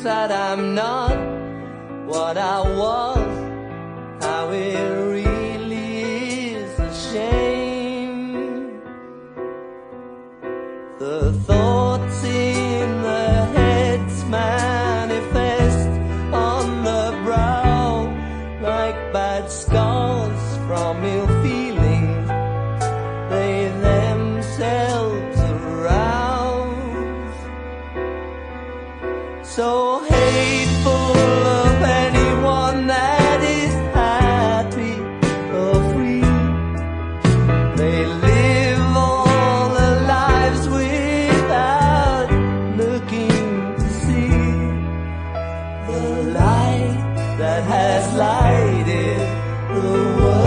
that I'm not what I was, how it really is a shame. The thoughts in the heads manifest on the brow like bad scars from ill feelings. They themselves arouse, so hateful of anyone that is happy or free. They live all their lives without looking to see the light that has lighted the world.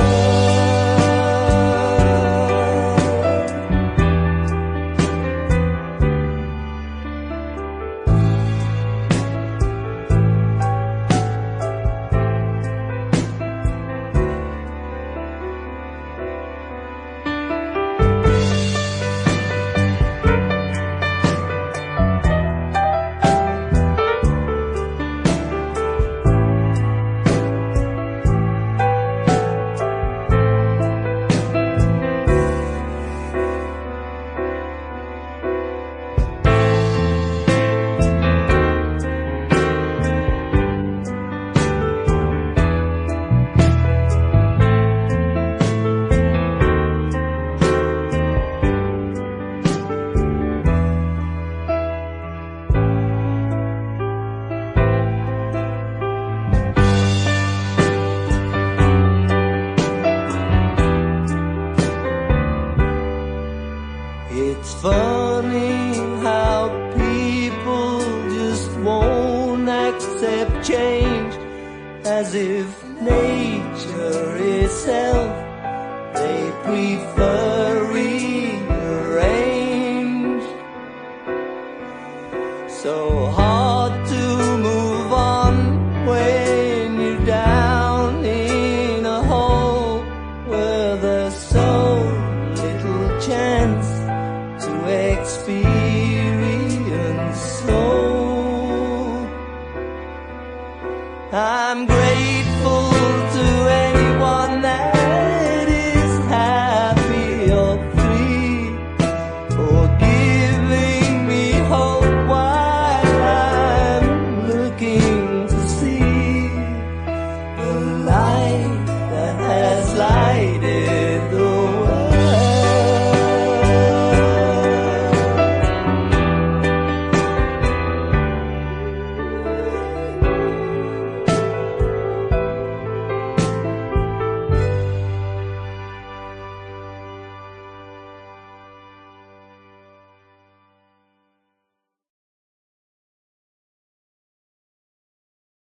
It's funny how people just won't accept change, as if nature itself they prefer rearranged. So hard to move on when you're down in a hole where there's so little chance to experience. So I'm grateful